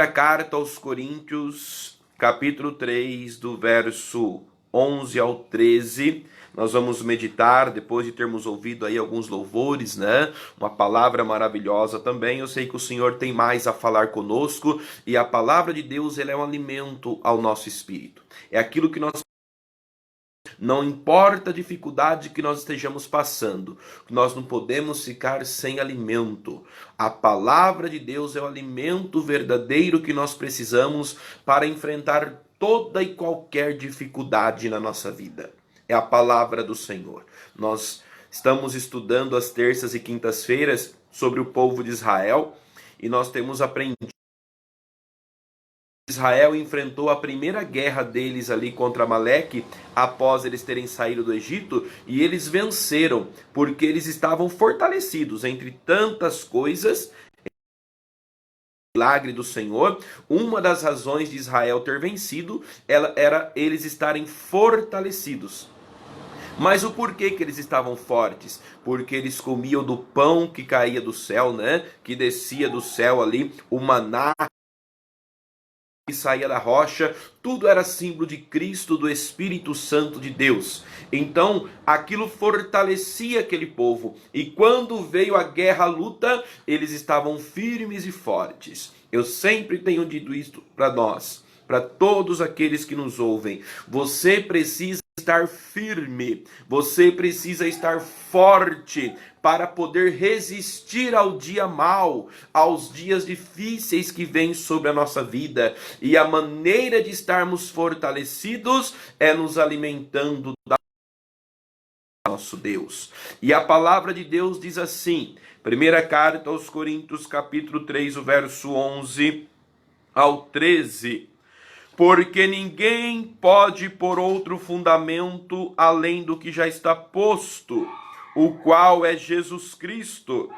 Primeira carta aos Coríntios, capítulo 3, do verso 11 ao 13. Nós vamos meditar, depois de termos ouvido aí alguns louvores, né? Uma palavra maravilhosa também. Eu sei que o Senhor tem mais a falar conosco, e a palavra de Deus, ela é um alimento ao nosso espírito. É aquilo que nós... Não importa a dificuldade que nós estejamos passando, nós não podemos ficar sem alimento. A palavra de Deus é o alimento verdadeiro que nós precisamos para enfrentar toda e qualquer dificuldade na nossa vida. É a palavra do Senhor. Nós estamos estudando às terças e quintas-feiras sobre o povo de Israel, e nós temos aprendido. Israel enfrentou a primeira guerra deles ali contra Amaleque, após eles terem saído do Egito, e eles venceram, porque eles estavam fortalecidos entre tantas coisas. Milagre do Senhor, uma das razões de Israel ter vencido era eles estarem fortalecidos. Mas o porquê que eles estavam fortes? Porque eles comiam do pão que caía do céu, né? Que descia do céu ali, o maná que saía da rocha, tudo era símbolo de Cristo, do Espírito Santo de Deus. Então, aquilo fortalecia aquele povo, e quando veio a guerra, a luta, eles estavam firmes e fortes. Eu sempre tenho dito isso para nós, para todos aqueles que nos ouvem. Você precisa estar firme, você precisa estar forte para poder resistir ao dia mau, aos dias difíceis que vêm sobre a nossa vida. E a maneira de estarmos fortalecidos é nos alimentando da nosso Deus. E a palavra de Deus diz assim, primeira carta aos Coríntios, capítulo 3, o verso 11 ao 13. Porque ninguém pode pôr outro fundamento além do que já está posto, o qual é Jesus Cristo.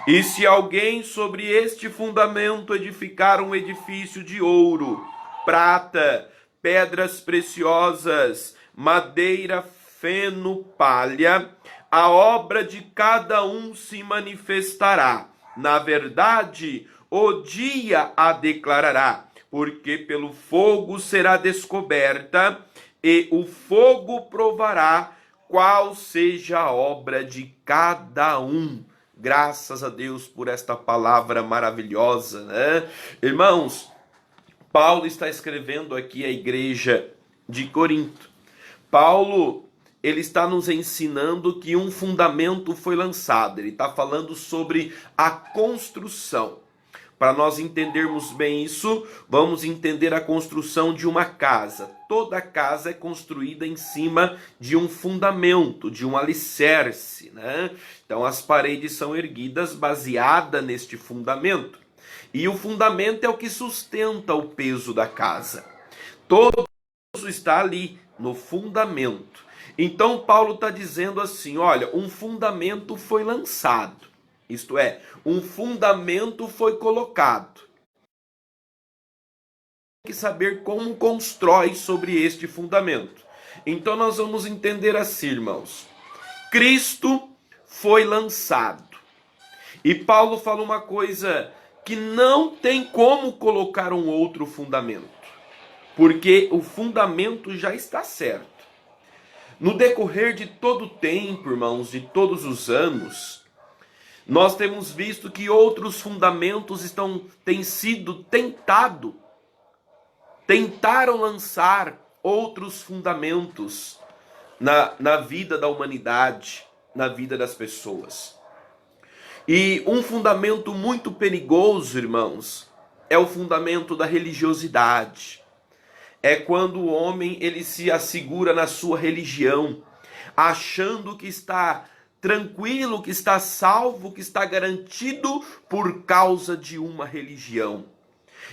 E se alguém sobre este fundamento edificar um edifício de ouro, prata, pedras preciosas, madeira, feno, palha, a obra de cada um se manifestará. Na verdade, o dia a declarará, porque pelo fogo será descoberta, e o fogo provará qual seja a obra de cada um. Graças a Deus por esta palavra maravilhosa, né? Irmãos, Paulo está escrevendo aqui à igreja de Corinto. Paulo, ele está nos ensinando que um fundamento foi lançado. Ele está falando sobre a construção. Para nós entendermos bem isso, vamos entender a construção de uma casa. Toda casa é construída em cima de um fundamento, de um alicerce, né? Então as paredes são erguidas baseadas neste fundamento. E o fundamento é o que sustenta o peso da casa. Todo peso está ali, no fundamento. Então Paulo está dizendo assim, olha, um fundamento foi lançado. Isto é, um fundamento foi colocado. Tem que saber como constrói sobre este fundamento. Então nós vamos entender assim, irmãos. Cristo foi lançado. E Paulo fala uma coisa, que não tem como colocar um outro fundamento. Porque o fundamento já está certo. No decorrer de todo o tempo, irmãos, de todos os anos, nós temos visto que outros fundamentos têm sido tentaram lançar outros fundamentos na vida da humanidade, na vida das pessoas. E um fundamento muito perigoso, irmãos, é o fundamento da religiosidade. É quando o homem ele se assegura na sua religião, achando que está tranquilo, que está salvo, que está garantido por causa de uma religião.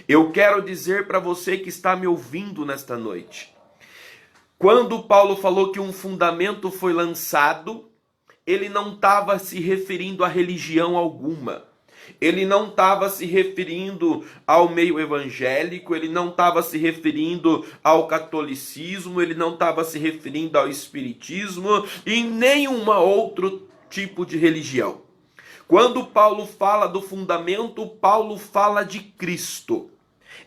Eu quero dizer para você que está me ouvindo nesta noite, quando Paulo falou que um fundamento foi lançado, ele não estava se referindo a religião alguma. Ele não estava se referindo ao meio evangélico, ele não estava se referindo ao catolicismo, ele não estava se referindo ao espiritismo e nenhum outro tipo de religião. Quando Paulo fala do fundamento, Paulo fala de Cristo.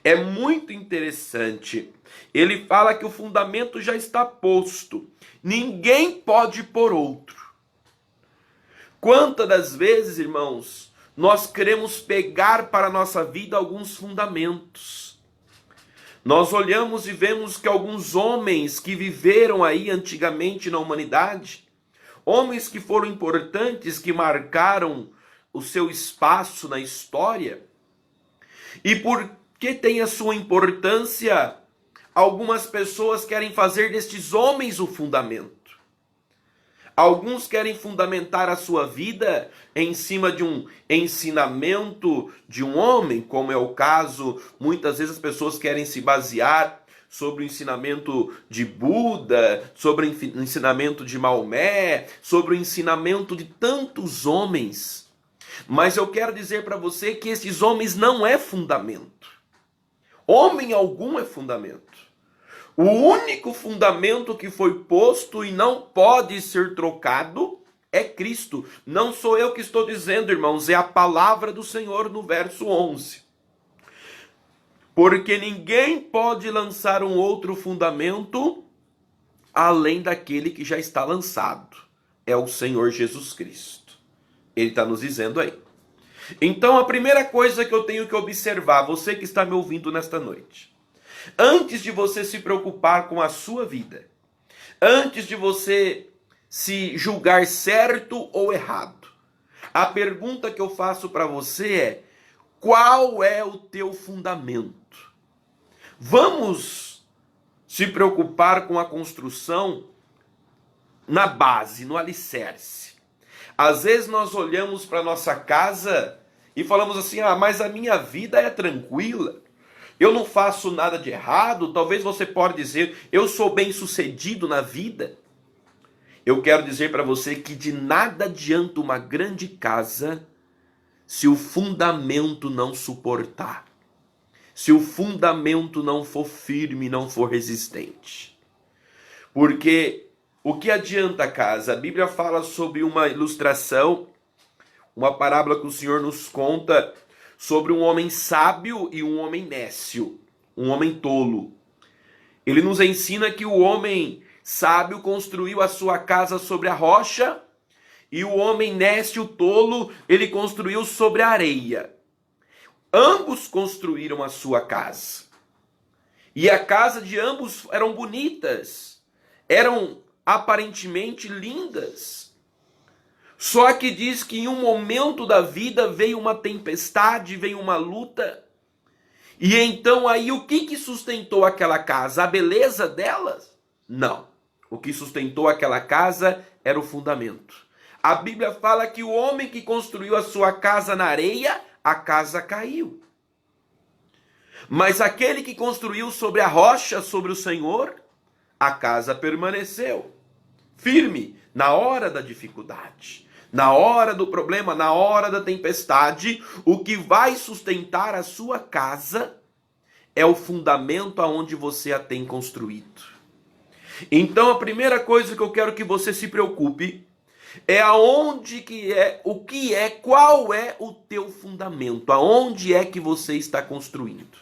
É muito interessante. Ele fala que o fundamento já está posto. Ninguém pode pôr outro. Quantas das vezes, irmãos, nós queremos pegar para a nossa vida alguns fundamentos. Nós olhamos e vemos que alguns homens que viveram aí antigamente na humanidade, homens que foram importantes, que marcaram o seu espaço na história, e porque tem a sua importância, algumas pessoas querem fazer destes homens o fundamento. Alguns querem fundamentar a sua vida em cima de um ensinamento de um homem, como é o caso, muitas vezes as pessoas querem se basear sobre o ensinamento de Buda, sobre o ensinamento de Maomé, sobre o ensinamento de tantos homens. Mas eu quero dizer para você que esses homens não é fundamento. Homem algum é fundamento. O único fundamento que foi posto e não pode ser trocado é Cristo. Não sou eu que estou dizendo, irmãos, é a palavra do Senhor no verso 11. Porque ninguém pode lançar um outro fundamento além daquele que já está lançado. É o Senhor Jesus Cristo. Ele está nos dizendo aí. Então a primeira coisa que eu tenho que observar, você que está me ouvindo nesta noite, antes de você se preocupar com a sua vida, antes de você se julgar certo ou errado, a pergunta que eu faço para você é: qual é o teu fundamento? Vamos se preocupar com a construção na base, no alicerce. Às vezes nós olhamos para nossa casa e falamos assim: ah, mas a minha vida é tranquila. Eu não faço nada de errado. Talvez você pode dizer: eu sou bem-sucedido na vida. Eu quero dizer para você que de nada adianta uma grande casa se o fundamento não suportar. Se o fundamento não for firme, não for resistente. Porque o que adianta a casa? A Bíblia fala sobre uma ilustração, uma parábola que o Senhor nos conta sobre um homem sábio e um homem nécio, um homem tolo. Ele nos ensina que o homem sábio construiu a sua casa sobre a rocha e o homem nécio, tolo, ele construiu sobre a areia. Ambos construíram a sua casa. E a casa de ambos eram bonitas, eram aparentemente lindas. Só que diz que em um momento da vida veio uma tempestade, veio uma luta. E então aí o que sustentou aquela casa? A beleza delas? Não. O que sustentou aquela casa era o fundamento. A Bíblia fala que o homem que construiu a sua casa na areia, a casa caiu. Mas aquele que construiu sobre a rocha, sobre o Senhor, a casa permaneceu firme na hora da dificuldade, na hora do problema, na hora da tempestade. O que vai sustentar a sua casa é o fundamento aonde você a tem construído. Então a primeira coisa que eu quero que você se preocupe é aonde que é, o que é, qual é o teu fundamento, aonde é que você está construindo.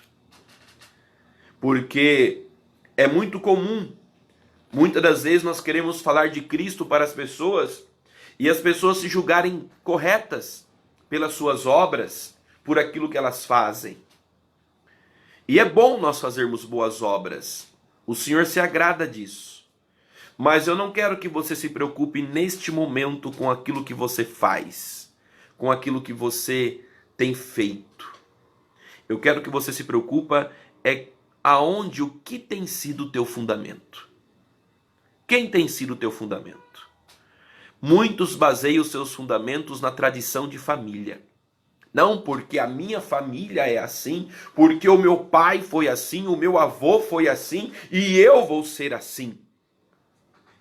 Porque é muito comum, muitas das vezes nós queremos falar de Cristo para as pessoas e as pessoas se julgarem corretas pelas suas obras, por aquilo que elas fazem. E é bom nós fazermos boas obras, o Senhor se agrada disso. Mas eu não quero que você se preocupe neste momento com aquilo que você faz, com aquilo que você tem feito. Eu quero que você se preocupe aonde, o que tem sido o teu fundamento. Quem tem sido o teu fundamento? Muitos baseiam os seus fundamentos na tradição de família. Não, porque a minha família é assim, porque o meu pai foi assim, o meu avô foi assim, e eu vou ser assim.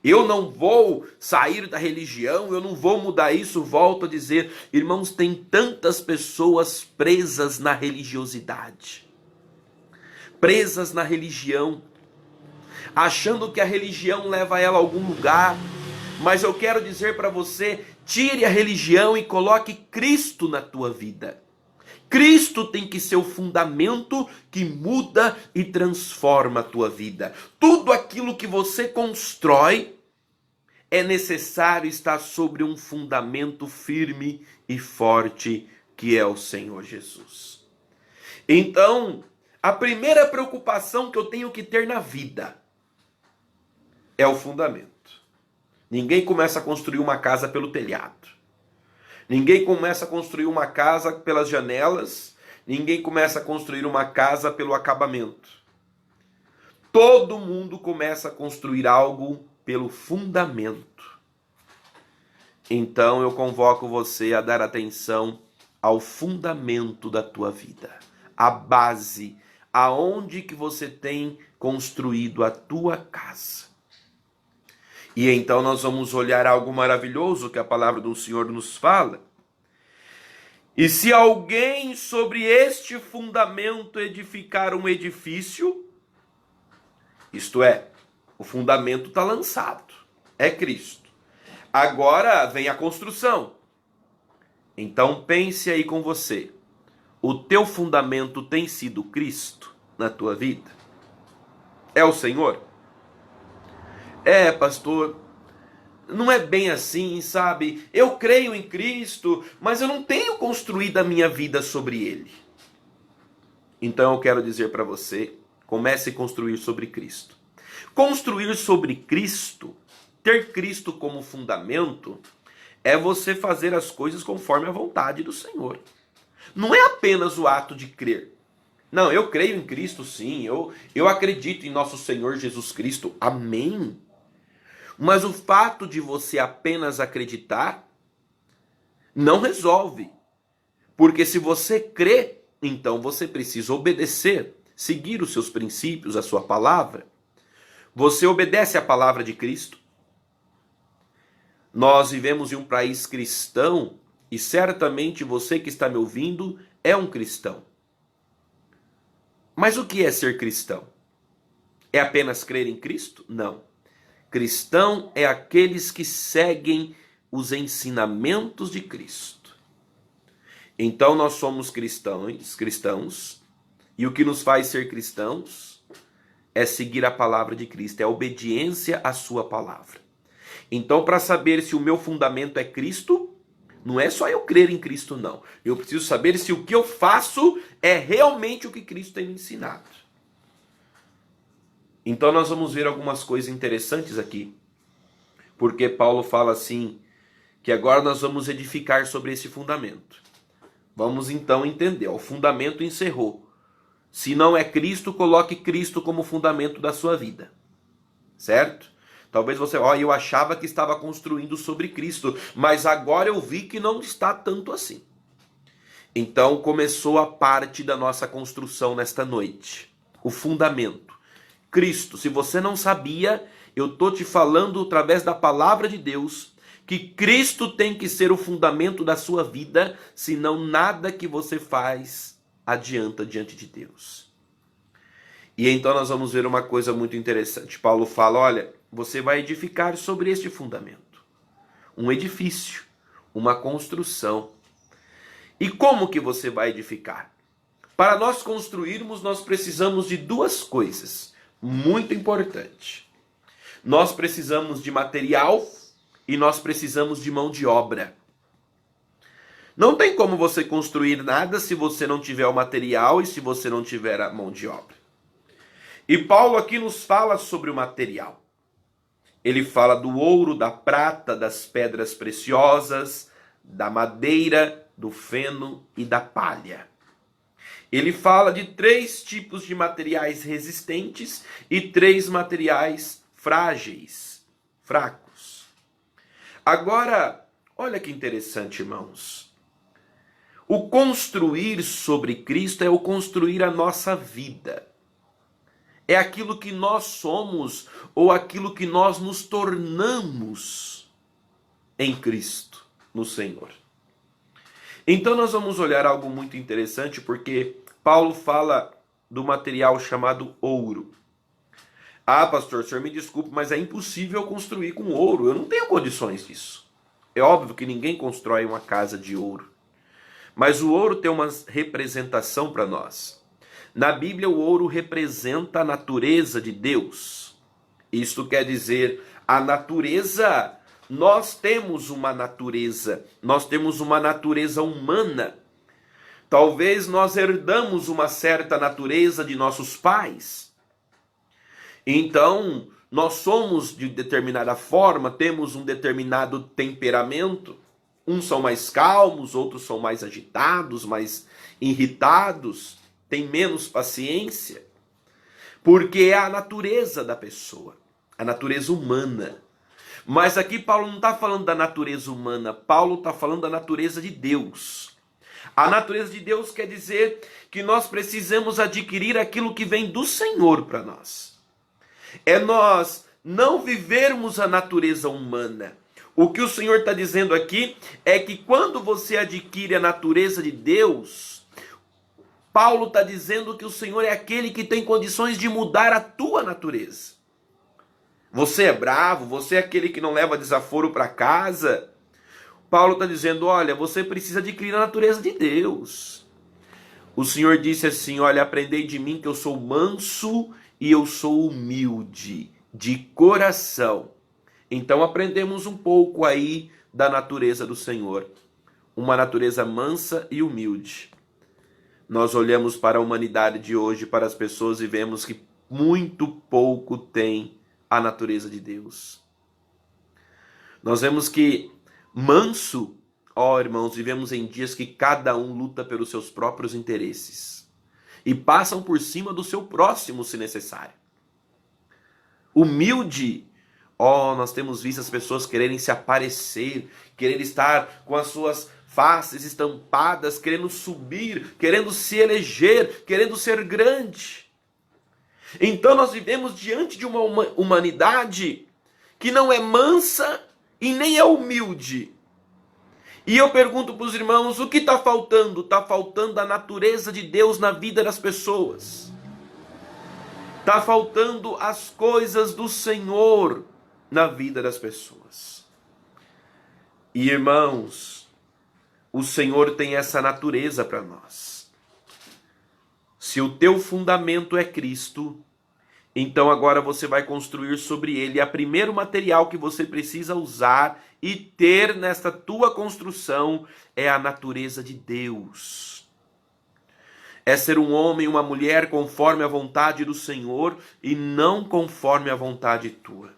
Eu não vou sair da religião, eu não vou mudar isso. Volto a dizer, irmãos, tem tantas pessoas presas na religiosidade, presas na religião, achando que a religião leva ela a algum lugar. Mas eu quero dizer para você, tire a religião e coloque Cristo na tua vida. Cristo tem que ser o fundamento que muda e transforma a tua vida. Tudo aquilo que você constrói é necessário estar sobre um fundamento firme e forte, que é o Senhor Jesus. Então, a primeira preocupação que eu tenho que ter na vida é o fundamento. Ninguém começa a construir uma casa pelo telhado. Ninguém começa a construir uma casa pelas janelas. Ninguém começa a construir uma casa pelo acabamento. Todo mundo começa a construir algo pelo fundamento. Então eu convoco você a dar atenção ao fundamento da tua vida. A base, aonde que você tem construído a tua casa. E então nós vamos olhar algo maravilhoso que a palavra do Senhor nos fala. E se alguém sobre este fundamento edificar um edifício, isto é, o fundamento está lançado, é Cristo. Agora vem a construção. Então pense aí com você, o teu fundamento tem sido Cristo na tua vida? É o Senhor? É, pastor, não é bem assim, sabe? Eu creio em Cristo, mas eu não tenho construído a minha vida sobre Ele. Então eu quero dizer para você, comece a construir sobre Cristo. Construir sobre Cristo, ter Cristo como fundamento, é você fazer as coisas conforme a vontade do Senhor. Não é apenas o ato de crer. Não, eu creio em Cristo sim, eu acredito em nosso Senhor Jesus Cristo, amém. Mas o fato de você apenas acreditar não resolve. Porque se você crê, então você precisa obedecer, seguir os seus princípios, a sua palavra. Você obedece à palavra de Cristo? Nós vivemos em um país cristão e certamente você que está me ouvindo é um cristão. Mas o que é ser cristão? É apenas crer em Cristo? Não. Cristão é aqueles que seguem os ensinamentos de Cristo. Então nós somos cristãos, e o que nos faz ser cristãos é seguir a palavra de Cristo, é a obediência à sua palavra. Então, para saber se o meu fundamento é Cristo, não é só eu crer em Cristo, não. Eu preciso saber se o que eu faço é realmente o que Cristo tem me ensinado. Então nós vamos ver algumas coisas interessantes aqui. Porque Paulo fala assim, que agora nós vamos edificar sobre esse fundamento. Vamos então entender, o fundamento encerrou. Se não é Cristo, coloque Cristo como fundamento da sua vida. Certo? Talvez você, eu achava que estava construindo sobre Cristo, mas agora eu vi que não está tanto assim. Então começou a parte da nossa construção nesta noite. O fundamento. Cristo, se você não sabia, eu estou te falando através da palavra de Deus que Cristo tem que ser o fundamento da sua vida, senão nada que você faz adianta diante de Deus. E então nós vamos ver uma coisa muito interessante. Paulo fala, olha, você vai edificar sobre este fundamento. Um edifício, uma construção. E como que você vai edificar? Para nós construirmos, nós precisamos de duas coisas muito importantes. Nós precisamos de material e nós precisamos de mão de obra. Não tem como você construir nada se você não tiver o material e se você não tiver a mão de obra. E Paulo aqui nos fala sobre o material. Ele fala do ouro, da prata, das pedras preciosas, da madeira, do feno e da palha. Ele fala de 3 tipos de materiais resistentes e 3 materiais frágeis, fracos. Agora, olha que interessante, irmãos. O construir sobre Cristo é o construir a nossa vida. É aquilo que nós somos ou aquilo que nós nos tornamos em Cristo, no Senhor. Então nós vamos olhar algo muito interessante, porque Paulo fala do material chamado ouro. Ah, pastor, o senhor me desculpe, mas é impossível construir com ouro. Eu não tenho condições disso. É óbvio que ninguém constrói uma casa de ouro. Mas o ouro tem uma representação para nós. Na Bíblia, o ouro representa a natureza de Deus. Isto quer dizer, a natureza, nós temos uma natureza humana. Talvez nós herdamos uma certa natureza de nossos pais. Então, nós somos de determinada forma, temos um determinado temperamento. Uns são mais calmos, outros são mais agitados, mais irritados, têm menos paciência. Porque é a natureza da pessoa, a natureza humana. Mas aqui Paulo não está falando da natureza humana, Paulo está falando da natureza de Deus. A natureza de Deus quer dizer que nós precisamos adquirir aquilo que vem do Senhor para nós. É nós não vivermos a natureza humana. O que o Senhor está dizendo aqui é que quando você adquire a natureza de Deus, Paulo está dizendo que o Senhor é aquele que tem condições de mudar a tua natureza. Você é bravo, você é aquele que não leva desaforo para casa. Paulo está dizendo, olha, você precisa adquirir a natureza de Deus. O Senhor disse assim, olha, aprendei de mim que eu sou manso e eu sou humilde de coração. Então aprendemos um pouco aí da natureza do Senhor. Uma natureza mansa e humilde. Nós olhamos para a humanidade de hoje, para as pessoas, e vemos que muito pouco tem a natureza de Deus. Nós vemos que manso, irmãos, vivemos em dias que cada um luta pelos seus próprios interesses e passam por cima do seu próximo se necessário. Humilde, nós temos visto as pessoas quererem se aparecer, quererem estar com as suas faces estampadas, querendo subir, querendo se eleger, querendo ser grande. Então nós vivemos diante de uma humanidade que não é mansa e nem é humilde. E eu pergunto para os irmãos, o que está faltando? Está faltando a natureza de Deus na vida das pessoas. Está faltando as coisas do Senhor na vida das pessoas. E irmãos, o Senhor tem essa natureza para nós. Se o teu fundamento é Cristo, então agora você vai construir sobre ele. O primeiro material que você precisa usar e ter nesta tua construção é a natureza de Deus. É ser um homem, uma mulher conforme a vontade do Senhor e não conforme a vontade tua.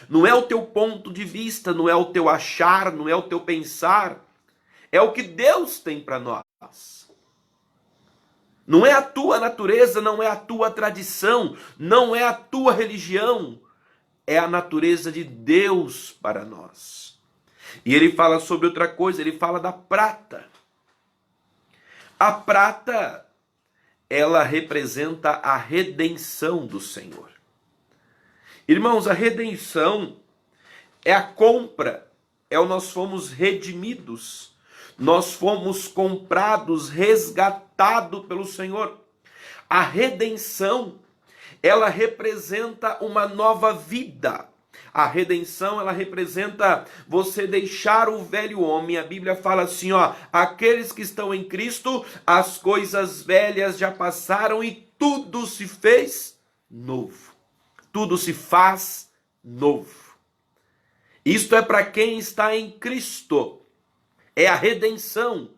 Não é o teu ponto de vista, não é o teu achar, não é o teu pensar. É o que Deus tem para nós. Não é a tua natureza, não é a tua tradição, não é a tua religião. É a natureza de Deus para nós. E ele fala sobre outra coisa, ele fala da prata. A prata, ela representa a redenção do Senhor. Irmãos, a redenção é a compra, nós fomos redimidos, nós fomos comprados, resgatados pelo Senhor. A redenção, ela representa uma nova vida. A redenção, ela representa você deixar o velho homem. A Bíblia fala assim, aqueles que estão em Cristo, as coisas velhas já passaram e tudo se fez novo. Tudo se faz novo. Isto é para quem está em Cristo. É a redenção.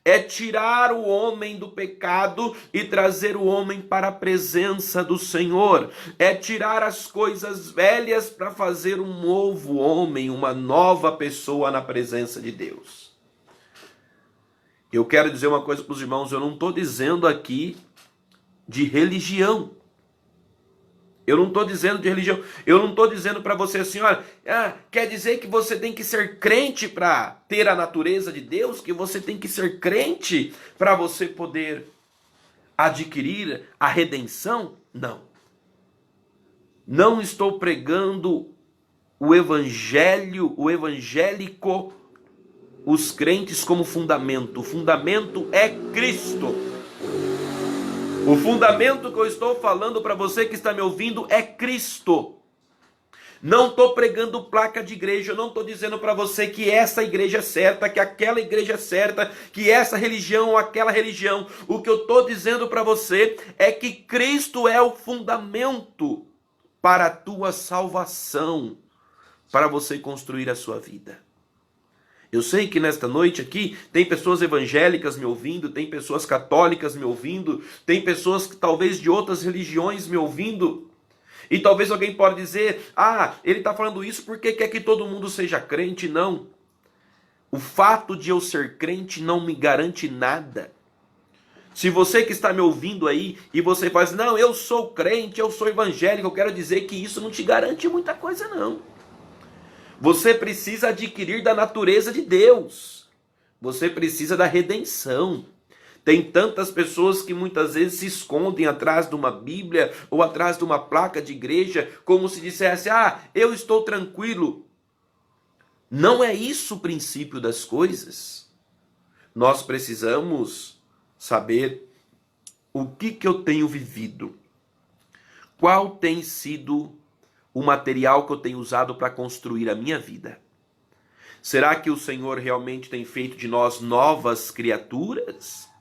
É tirar o homem do pecado e trazer o homem para a presença do Senhor. É tirar as coisas velhas para fazer um novo homem, uma nova pessoa na presença de Deus. Eu quero dizer uma coisa para os irmãos, eu não estou dizendo aqui de religião. Eu não estou dizendo de religião, eu não estou dizendo para você assim, olha, quer dizer que você tem que ser crente para ter a natureza de Deus, que você tem que ser crente para você poder adquirir a redenção? Não. Não estou pregando o evangelho, o evangélico, os crentes como fundamento. O fundamento é Cristo. O fundamento que eu estou falando para você que está me ouvindo é Cristo. Não estou pregando placa de igreja, eu não estou dizendo para você que essa igreja é certa, que aquela igreja é certa, que essa religião ou aquela religião. O que eu estou dizendo para você é que Cristo é o fundamento para a tua salvação, para você construir a sua vida. Eu sei que nesta noite aqui tem pessoas evangélicas me ouvindo, tem pessoas católicas me ouvindo, tem pessoas que talvez de outras religiões me ouvindo. E talvez alguém pode dizer, ele está falando isso porque quer que todo mundo seja crente. Não. O fato de eu ser crente não me garante nada. Se você que está me ouvindo aí e você faz, não, eu sou crente, eu sou evangélico, eu quero dizer que isso não te garante muita coisa não. Você precisa adquirir da natureza de Deus. Você precisa da redenção. Tem tantas pessoas que muitas vezes se escondem atrás de uma Bíblia ou atrás de uma placa de igreja, como se dissesse, eu estou tranquilo. Não é isso o princípio das coisas. Nós precisamos saber o que eu tenho vivido. Qual tem sido o material que eu tenho usado para construir a minha vida? Será que o Senhor realmente tem feito de nós novas criaturas?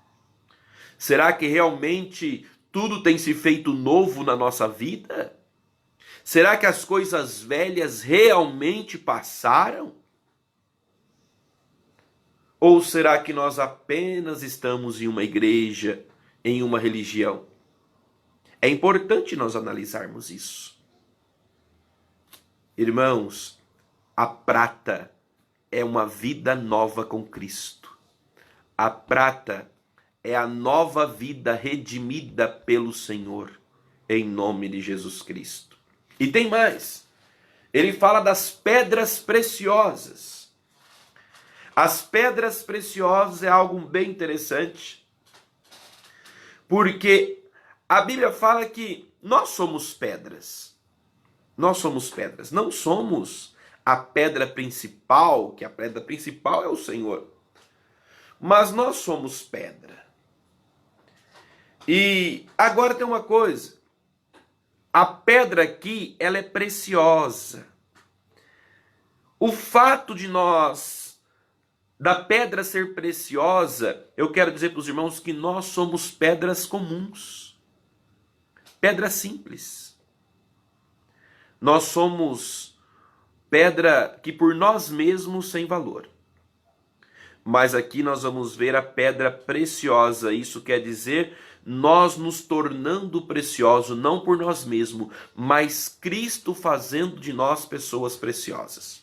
Será que realmente tudo tem se feito novo na nossa vida? Será que as coisas velhas realmente passaram? Ou será que nós apenas estamos em uma igreja, em uma religião? É importante nós analisarmos isso. Irmãos, a prata é uma vida nova com Cristo. A prata é a nova vida redimida pelo Senhor, em nome de Jesus Cristo. E tem mais. Ele fala das pedras preciosas. As pedras preciosas é algo bem interessante, porque a Bíblia fala que nós somos pedras. Nós somos pedras. Não somos a pedra principal, que a pedra principal é o Senhor. Mas nós somos pedra. E agora tem uma coisa, a pedra aqui, ela é preciosa. O fato de da pedra ser preciosa, eu quero dizer para os irmãos que nós somos pedras comuns, pedra simples. Nós somos pedra que por nós mesmos sem valor. Mas aqui nós vamos ver a pedra preciosa, isso quer dizer nós nos tornando preciosos, não por nós mesmos, mas Cristo fazendo de nós pessoas preciosas.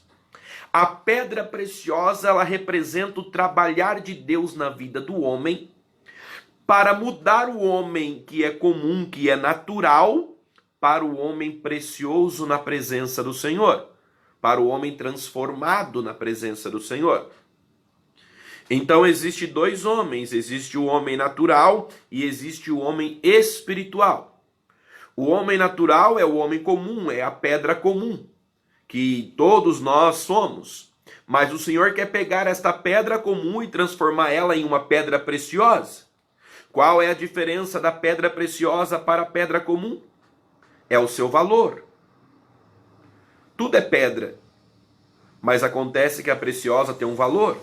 A pedra preciosa, ela representa o trabalhar de Deus na vida do homem, para mudar o homem que é comum, que é natural, para o homem precioso na presença do Senhor, para o homem transformado na presença do Senhor. Então existe dois homens, existe o homem natural e existe o homem espiritual. O homem natural é o homem comum, é a pedra comum, que todos nós somos. Mas o Senhor quer pegar esta pedra comum e transformar ela em uma pedra preciosa. Qual é a diferença da pedra preciosa para a pedra comum? É o seu valor. Tudo é pedra, mas acontece que a preciosa tem um valor.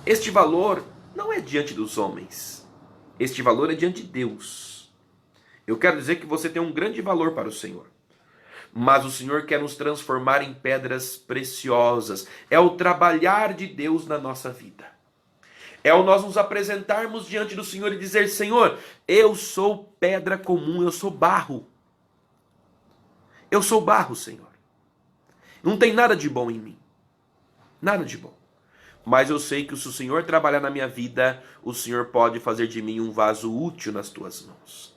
Este valor não é diante dos homens. Este valor é diante de Deus. Eu quero dizer que você tem um grande valor para o Senhor. Mas o Senhor quer nos transformar em pedras preciosas. É o trabalhar de Deus na nossa vida. É o nós nos apresentarmos diante do Senhor e dizer, Senhor, eu sou pedra comum, eu sou barro. Eu sou barro, Senhor. Não tem nada de bom em mim. Nada de bom. Mas eu sei que se o Senhor trabalhar na minha vida, o Senhor pode fazer de mim um vaso útil nas tuas mãos.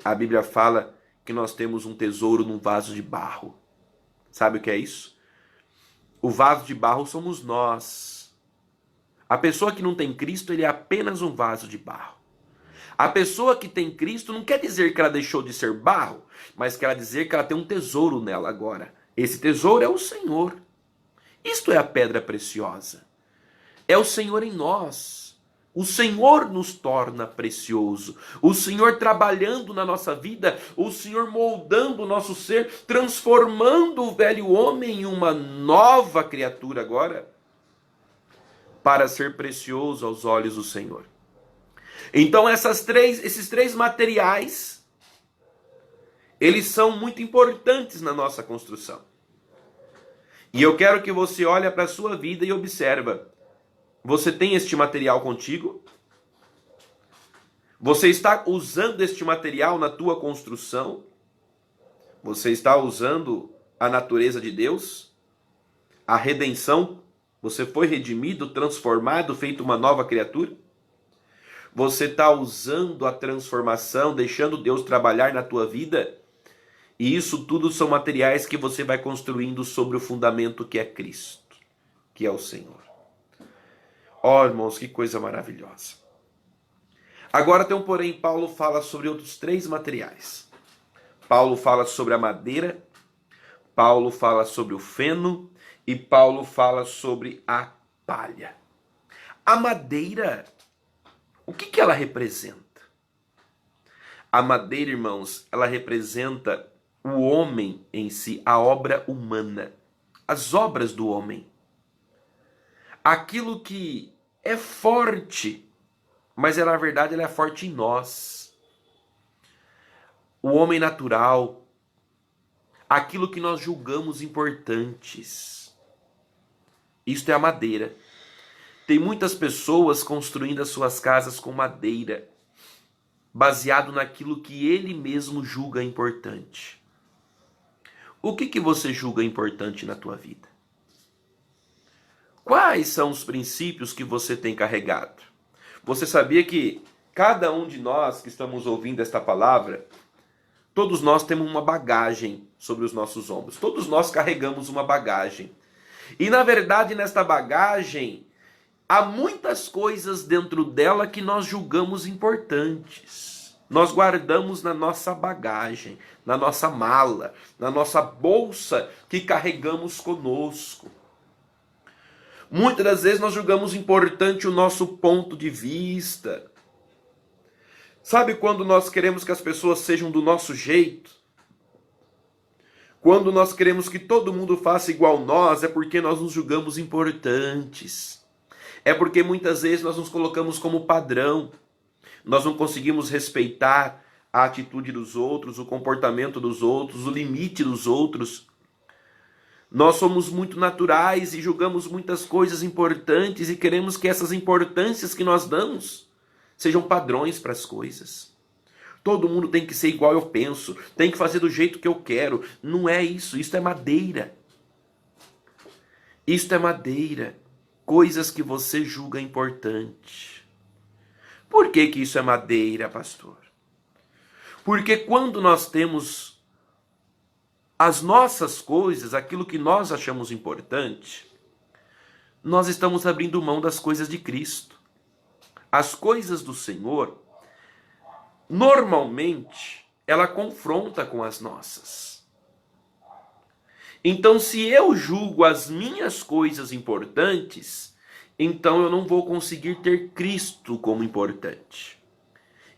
A Bíblia fala que nós temos um tesouro num vaso de barro. Sabe o que é isso? O vaso de barro somos nós. A pessoa que não tem Cristo, ele é apenas um vaso de barro. A pessoa que tem Cristo não quer dizer que ela deixou de ser barro, mas quer dizer que ela tem um tesouro nela agora. Esse tesouro é o Senhor. Isto é a pedra preciosa. É o Senhor em nós. O Senhor nos torna precioso. O Senhor trabalhando na nossa vida, o Senhor moldando o nosso ser, transformando o velho homem em uma nova criatura agora, para ser precioso aos olhos do Senhor. Então esses três materiais, eles são muito importantes na nossa construção. E eu quero que você olhe para a sua vida e observa. Você tem este material contigo? Você está usando este material na tua construção? Você está usando a natureza de Deus? A redenção? Você foi redimido, transformado, feito uma nova criatura? Você está usando a transformação, deixando Deus trabalhar na tua vida? E isso tudo são materiais que você vai construindo sobre o fundamento que é Cristo, que é o Senhor. Ó, irmãos, que coisa maravilhosa. Agora tem um porém, Paulo fala sobre outros três materiais. Paulo fala sobre a madeira, Paulo fala sobre o feno e Paulo fala sobre a palha. A madeira, o que ela representa? A madeira, irmãos, ela representa o homem em si, a obra humana, as obras do homem. Aquilo que é forte, mas na verdade ela é forte em nós. O homem natural, aquilo que nós julgamos importantes. Isto é a madeira. Tem muitas pessoas construindo as suas casas com madeira, baseado naquilo que ele mesmo julga importante. O que você julga importante na tua vida? Quais são os princípios que você tem carregado? Você sabia que cada um de nós que estamos ouvindo esta palavra, todos nós temos uma bagagem sobre os nossos ombros. Todos nós carregamos uma bagagem. E na verdade, nesta bagagem, há muitas coisas dentro dela que nós julgamos importantes. Nós guardamos na nossa bagagem, na nossa mala, na nossa bolsa que carregamos conosco. Muitas das vezes nós julgamos importante o nosso ponto de vista. Sabe quando nós queremos que as pessoas sejam do nosso jeito? Quando nós queremos que todo mundo faça igual nós, é porque nós nos julgamos importantes. É porque muitas vezes nós nos colocamos como padrão. Nós não conseguimos respeitar a atitude dos outros, o comportamento dos outros, o limite dos outros. Nós somos muito naturais e julgamos muitas coisas importantes e queremos que essas importâncias que nós damos sejam padrões para as coisas. Todo mundo tem que ser igual eu penso, tem que fazer do jeito que eu quero. Não é isso, isso é madeira. Isto é madeira, coisas que você julga importante. Por que isso é madeira, pastor? Porque quando nós temos as nossas coisas, aquilo que nós achamos importante, nós estamos abrindo mão das coisas de Cristo. As coisas do Senhor, normalmente, ela confronta com as nossas. Então, se eu julgo as minhas coisas importantes, então eu não vou conseguir ter Cristo como importante.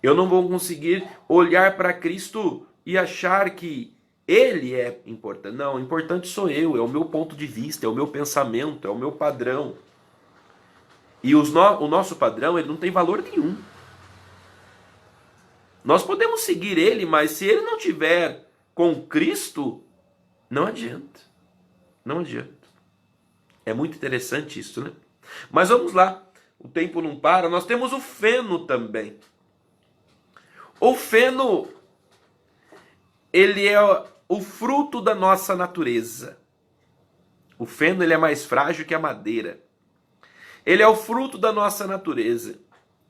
Eu não vou conseguir olhar para Cristo e achar que Ele é importante. Não, importante sou eu, é o meu ponto de vista, é o meu pensamento, é o meu padrão. E o nosso padrão, ele não tem valor nenhum. Nós podemos seguir Ele, mas se Ele não tiver com Cristo, não adianta. Não adianta. É muito interessante isso, né? Mas vamos lá, o tempo não para. Nós temos o feno também. O feno, ele é o fruto da nossa natureza. O feno, ele é mais frágil que a madeira. Ele é o fruto da nossa natureza.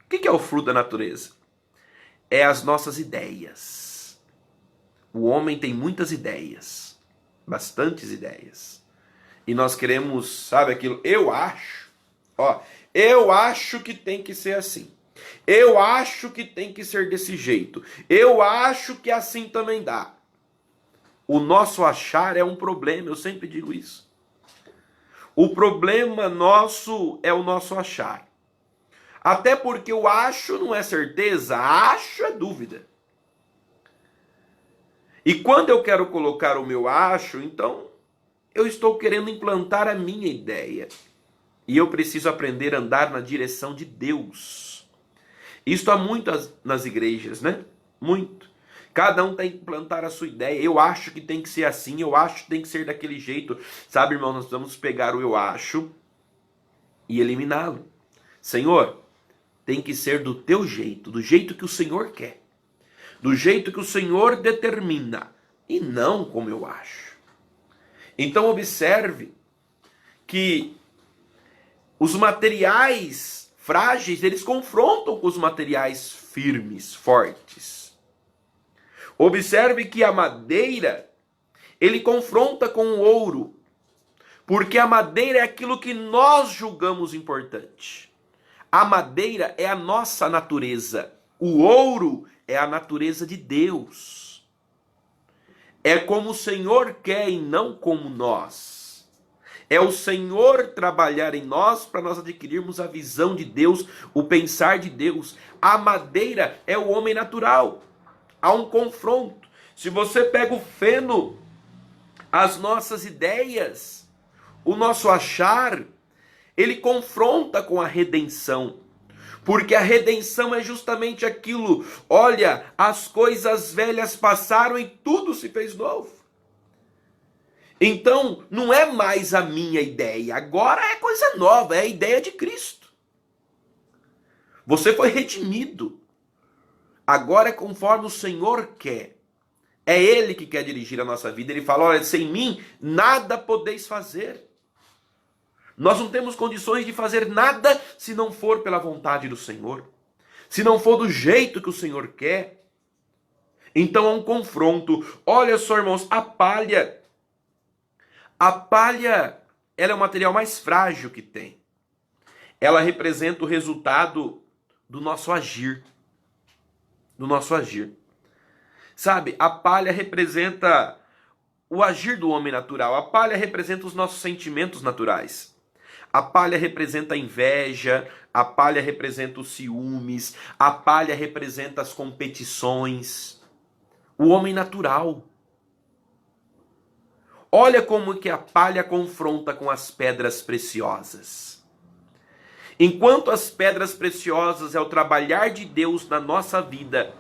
O que é o fruto da natureza? É as nossas ideias. O homem tem muitas ideias, bastantes ideias. E nós queremos, sabe aquilo, eu acho. Eu acho que tem que ser assim. Eu acho que tem que ser desse jeito. Eu acho que assim também dá. O nosso achar é um problema, eu sempre digo isso. O problema nosso é o nosso achar. Até porque o acho não é certeza, acho é dúvida. E quando eu quero colocar o meu acho, então eu estou querendo implantar a minha ideia. E eu preciso aprender a andar na direção de Deus. Isto há muito nas igrejas, né? Muito. Cada um tem que implantar a sua ideia. Eu acho que tem que ser assim, eu acho que tem que ser daquele jeito. Sabe, irmão, nós vamos pegar o eu acho e eliminá-lo. Senhor, tem que ser do teu jeito, do jeito que o Senhor quer. Do jeito que o Senhor determina. E não como eu acho. Então observe que os materiais frágeis, eles confrontam com os materiais firmes, fortes. Observe que a madeira, ele confronta com o ouro, porque a madeira é aquilo que nós julgamos importante. A madeira é a nossa natureza. O ouro é a natureza de Deus. É como o Senhor quer e não como nós. É o Senhor trabalhar em nós para nós adquirirmos a visão de Deus, o pensar de Deus. A madeira é o homem natural. Há um confronto. Se você pega o feno, as nossas ideias, o nosso achar, ele confronta com a redenção. Porque a redenção é justamente aquilo. Olha, as coisas velhas passaram e tudo se fez novo. Então, não é mais a minha ideia. Agora é coisa nova, é a ideia de Cristo. Você foi redimido. Agora é conforme o Senhor quer. É Ele que quer dirigir a nossa vida. Ele fala, olha, sem mim nada podeis fazer. Nós não temos condições de fazer nada se não for pela vontade do Senhor. Se não for do jeito que o Senhor quer. Então há um confronto. Olha só, irmãos, a palha, ela é o material mais frágil que tem. Ela representa o resultado do nosso agir. Do nosso agir. Sabe, a palha representa o agir do homem natural. A palha representa os nossos sentimentos naturais. A palha representa a inveja, a palha representa os ciúmes, a palha representa as competições. O homem natural. Olha como que a palha confronta com as pedras preciosas. Enquanto as pedras preciosas é o trabalhar de Deus na nossa vida,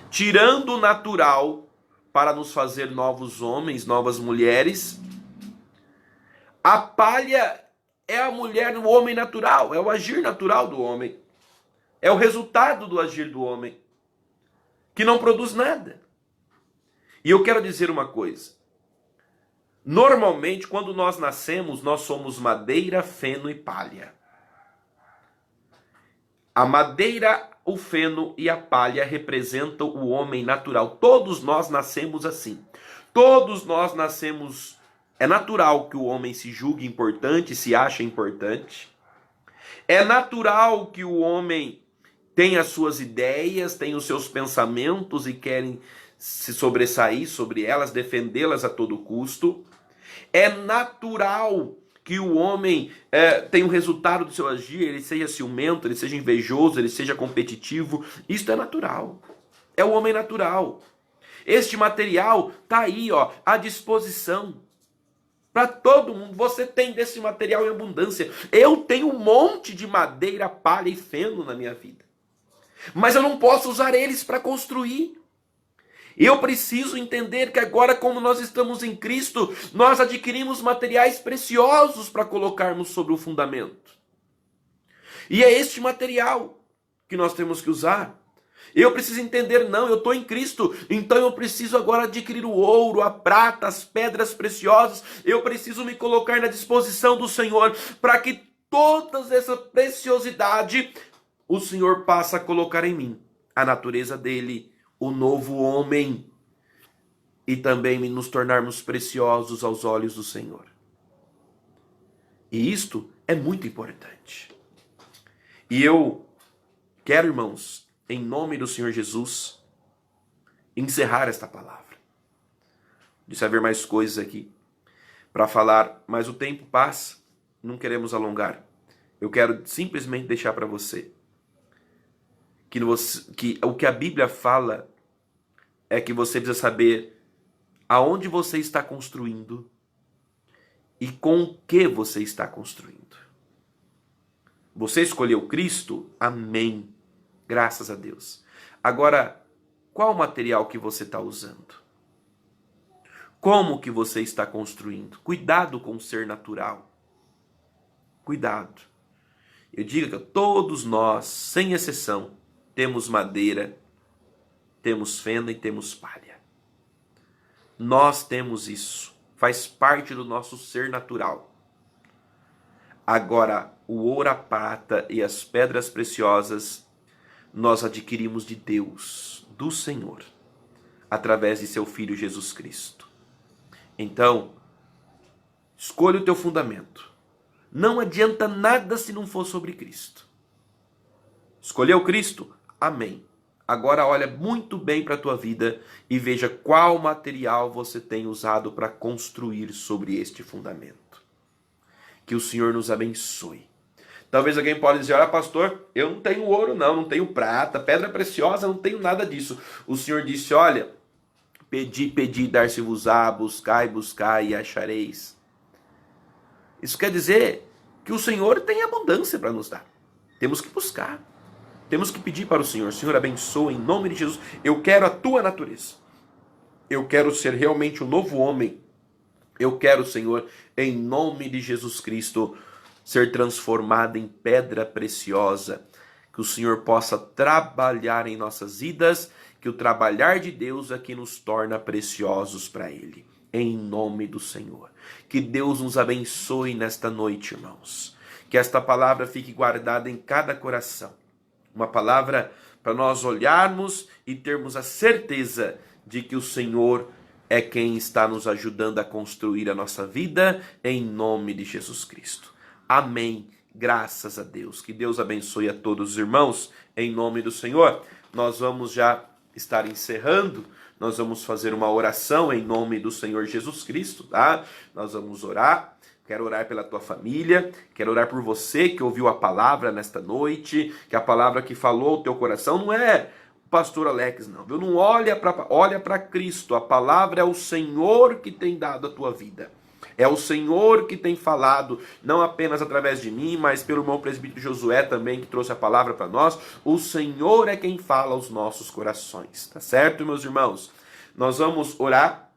tirando o natural para nos fazer novos homens, novas mulheres, a palha é a mulher, o homem natural, é o agir natural do homem. É o resultado do agir do homem, que não produz nada. E eu quero dizer uma coisa. Normalmente, quando nós nascemos, nós somos madeira, feno e palha. A madeira, o feno e a palha representam o homem natural. Todos nós nascemos assim. Todos nós nascemos. É natural que o homem se julgue importante, se ache importante. É natural que o homem tenha as suas ideias, tenha os seus pensamentos e querem se sobressair sobre elas, defendê-las a todo custo. É natural que o homem tenha o resultado do seu agir, ele seja ciumento, ele seja invejoso, ele seja competitivo. Isso é natural. É o homem natural. Este material está aí, ó, à disposição. Para todo mundo, você tem desse material em abundância. Eu tenho um monte de madeira, palha e feno na minha vida. Mas eu não posso usar eles para construir. Eu preciso entender que agora, como nós estamos em Cristo, nós adquirimos materiais preciosos para colocarmos sobre o fundamento. E é este material que nós temos que usar. Eu preciso entender, não, eu estou em Cristo, então eu preciso agora adquirir o ouro, a prata, as pedras preciosas. Eu preciso me colocar na disposição do Senhor para que toda essa preciosidade o Senhor passe a colocar em mim. A natureza dele, o novo homem, e também nos tornarmos preciosos aos olhos do Senhor. E isto é muito importante. E eu quero, irmãos, em nome do Senhor Jesus, encerrar esta palavra. Disse haver mais coisas aqui para falar, mas o tempo passa, não queremos alongar. Eu quero simplesmente deixar para você que o que a Bíblia fala é que você precisa saber aonde você está construindo e com o que você está construindo. Você escolheu Cristo? Amém. Graças a Deus. Agora, qual o material que você está usando? Como que você está construindo? Cuidado com o ser natural. Cuidado. Eu digo que todos nós, sem exceção, temos madeira, temos fenda e temos palha. Nós temos isso. Faz parte do nosso ser natural. Agora, o ouro, a prata e as pedras preciosas, nós adquirimos de Deus, do Senhor, através de seu Filho Jesus Cristo. Então, escolha o teu fundamento. Não adianta nada se não for sobre Cristo. Escolheu Cristo? Amém. Agora olha muito bem para a tua vida e veja qual material você tem usado para construir sobre este fundamento. Que o Senhor nos abençoe. Talvez alguém possa dizer, olha pastor, eu não tenho ouro não tenho prata, pedra preciosa, não tenho nada disso. O Senhor disse, olha, pedi, dar-se-vos-á, buscai e achareis. Isso quer dizer que o Senhor tem abundância para nos dar. Temos que buscar. Temos que pedir para o Senhor. Senhor, abençoa em nome de Jesus. Eu quero a tua natureza. Eu quero ser realmente um novo homem. Eu quero, Senhor, em nome de Jesus Cristo, ser transformado em pedra preciosa. Que o Senhor possa trabalhar em nossas vidas, que o trabalhar de Deus é que nos torna preciosos para Ele. Em nome do Senhor. Que Deus nos abençoe nesta noite, irmãos. Que esta palavra fique guardada em cada coração. Uma palavra para nós olharmos e termos a certeza de que o Senhor é quem está nos ajudando a construir a nossa vida em nome de Jesus Cristo. Amém. Graças a Deus. Que Deus abençoe a todos os irmãos em nome do Senhor. Nós vamos já estar encerrando. Nós vamos fazer uma oração em nome do Senhor Jesus Cristo, tá? Nós vamos orar. Quero orar pela tua família, quero orar por você que ouviu a palavra nesta noite, que a palavra que falou ao teu coração não é o pastor Alex, não, viu? Não olha para Cristo, a palavra é o Senhor que tem dado a tua vida. É o Senhor que tem falado, não apenas através de mim, mas pelo irmão presbítero Josué também, que trouxe a palavra para nós. O Senhor é quem fala aos nossos corações, tá certo, meus irmãos? Nós vamos orar.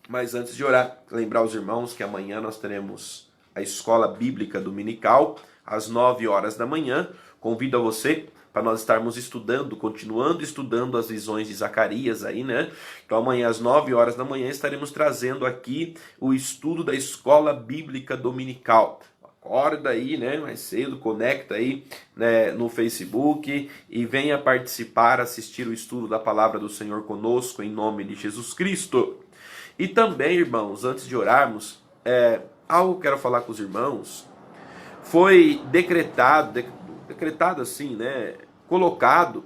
Mas antes de orar, lembrar os irmãos que amanhã nós teremos a Escola Bíblica Dominical, às 9 horas da manhã. Convido a você para nós estarmos estudando, continuando estudando as visões de Zacarias aí, né? Então amanhã às 9 horas da manhã estaremos trazendo aqui o estudo da Escola Bíblica Dominical. Acorda aí, né, mais cedo, conecta aí, né, no Facebook e venha participar, assistir o estudo da Palavra do Senhor conosco, em nome de Jesus Cristo. E também, irmãos, antes de orarmos, algo que eu quero falar com os irmãos, foi decretado assim, né, colocado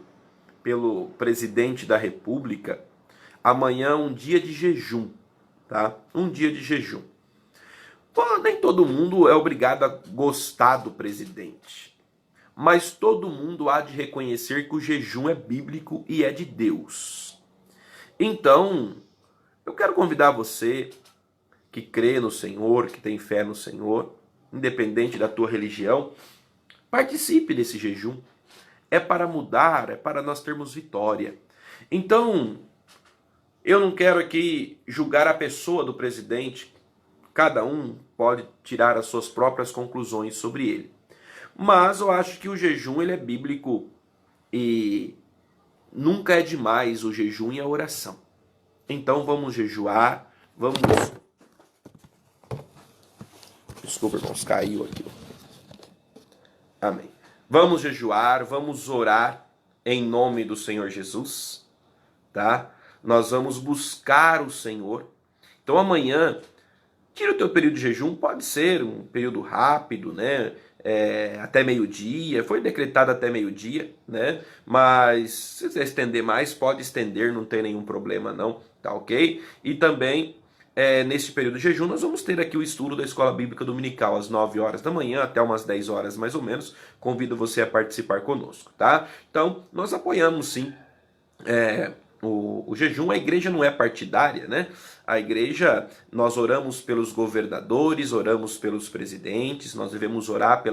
pelo presidente da República, amanhã um dia de jejum, tá? Um dia de jejum. Pô, nem todo mundo é obrigado a gostar do presidente, mas todo mundo há de reconhecer que o jejum é bíblico e é de Deus. Então, eu quero convidar você que crê no Senhor, que tem fé no Senhor, independente da tua religião, participe desse jejum. É para mudar, é para nós termos vitória. Então, eu não quero aqui julgar a pessoa do presidente. Cada um pode tirar as suas próprias conclusões sobre ele. Mas eu acho que o jejum ele é bíblico e nunca é demais o jejum e a oração. Então vamos jejuar, vamos... Desculpa, irmãos, caiu aqui. Amém. Vamos jejuar, vamos orar em nome do Senhor Jesus, tá? Nós vamos buscar o Senhor. Então amanhã, tira o teu período de jejum, pode ser um período rápido, né? Até meio-dia, foi decretado até meio-dia, né? Mas se você estender mais, pode estender, não tem nenhum problema não, tá ok? E também neste período de jejum, nós vamos ter aqui o estudo da Escola Bíblica Dominical, às 9 horas da manhã, até umas 10 horas mais ou menos. Convido você a participar conosco, tá? Então, nós apoiamos sim o jejum. A igreja não é partidária, né? A igreja, nós oramos pelos governadores, oramos pelos presidentes, nós devemos orar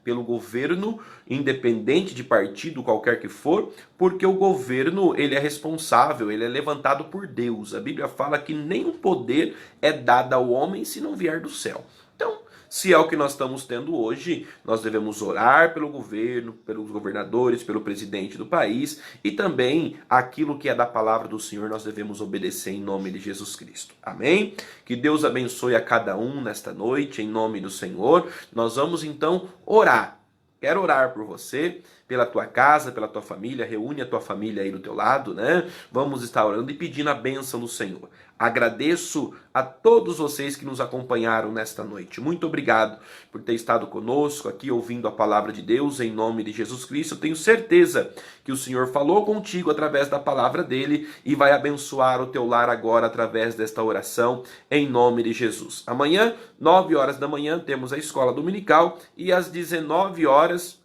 pelo governo, independente de partido qualquer que for, porque o governo, ele é responsável, ele é levantado por Deus. A Bíblia fala que nenhum poder é dado ao homem se não vier do céu. Então, se é o que nós estamos tendo hoje, nós devemos orar pelo governo, pelos governadores, pelo presidente do país, e também aquilo que é da palavra do Senhor nós devemos obedecer em nome de Jesus Cristo. Amém? Que Deus abençoe a cada um nesta noite, em nome do Senhor. Nós vamos então orar. Quero orar por você, pela tua casa, pela tua família. Reúne a tua família aí do teu lado, né? Vamos estar orando e pedindo a bênção do Senhor. Agradeço a todos vocês que nos acompanharam nesta noite. Muito obrigado por ter estado conosco aqui ouvindo a palavra de Deus em nome de Jesus Cristo. Eu tenho certeza que o Senhor falou contigo através da palavra dele e vai abençoar o teu lar agora através desta oração em nome de Jesus. Amanhã, 9 horas da manhã, temos a escola dominical e às 19 horas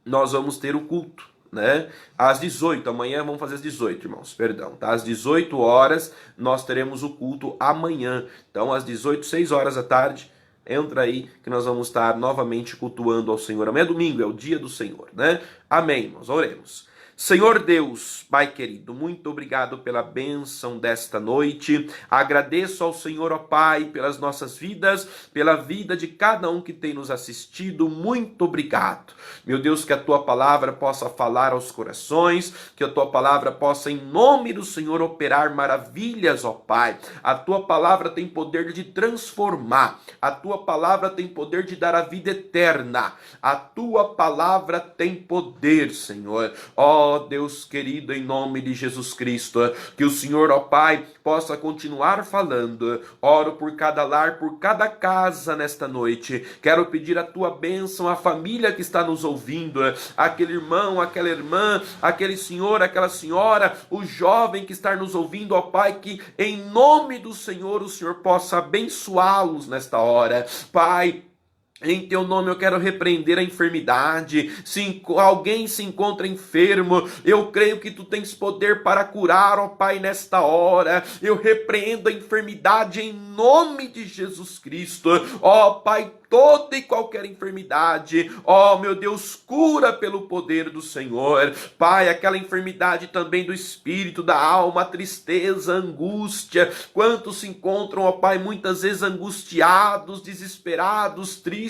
nós vamos ter o culto, né? Às 18, amanhã vamos fazer às 18, irmãos, perdão, tá? Às 18 horas nós teremos o culto amanhã. Então, às 18, 6 horas da tarde, entra aí que nós vamos estar novamente cultuando ao Senhor. Amanhã é domingo, é o dia do Senhor, né? Amém, irmãos, oremos. Senhor Deus, Pai querido, muito obrigado pela bênção desta noite. Agradeço ao Senhor, ó Pai, pelas nossas vidas, pela vida de cada um que tem nos assistido. Muito obrigado. Meu Deus, que a Tua palavra possa falar aos corações, que a Tua palavra possa, em nome do Senhor, operar maravilhas, ó Pai. A Tua palavra tem poder de transformar. A Tua palavra tem poder de dar a vida eterna. A Tua palavra tem poder, Senhor. Ó Deus querido, em nome de Jesus Cristo, que o Senhor, ó Pai, possa continuar falando. Oro por cada lar, por cada casa nesta noite. Quero pedir a Tua bênção à família que está nos ouvindo, aquele irmão, aquela irmã, aquele senhor, aquela senhora, o jovem que está nos ouvindo, ó Pai, que em nome do Senhor o Senhor possa abençoá-los nesta hora. Pai, em teu nome eu quero repreender a enfermidade. Se alguém se encontra enfermo, eu creio que tu tens poder para curar, ó Pai, nesta hora. Eu repreendo a enfermidade em nome de Jesus Cristo. Ó Pai, toda e qualquer enfermidade, ó meu Deus, cura pelo poder do Senhor. Pai, aquela enfermidade também do espírito, da alma, tristeza, angústia. Quantos se encontram, ó Pai, muitas vezes angustiados, desesperados, tristes.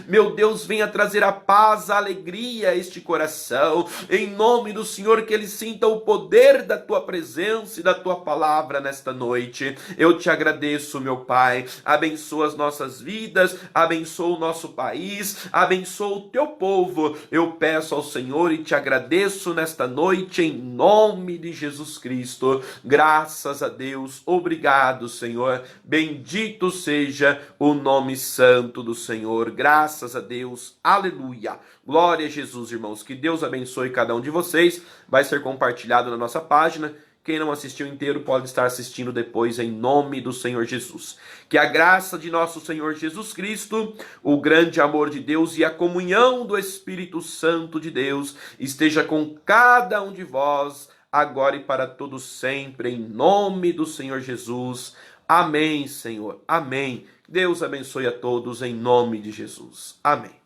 Meu Deus, venha trazer a paz, a alegria a este coração. Em nome do Senhor, que ele sinta o poder da Tua presença e da Tua palavra nesta noite. Eu te agradeço, meu Pai. Abençoa as nossas vidas, abençoa o nosso país, abençoa o Teu povo. Eu peço ao Senhor e te agradeço nesta noite em nome de Jesus Cristo. Graças a Deus. Obrigado, Senhor. Bendito seja o nome santo do Senhor. Graças a Deus, aleluia, glória a Jesus, irmãos, que Deus abençoe cada um de vocês. Vai ser compartilhado na nossa página. Quem não assistiu inteiro pode estar assistindo depois em nome do Senhor Jesus. Que a graça de nosso Senhor Jesus Cristo, o grande amor de Deus e a comunhão do Espírito Santo de Deus esteja com cada um de vós, agora e para todos sempre, em nome do Senhor Jesus. Amém, Senhor. Amém. Deus abençoe a todos em nome de Jesus. Amém.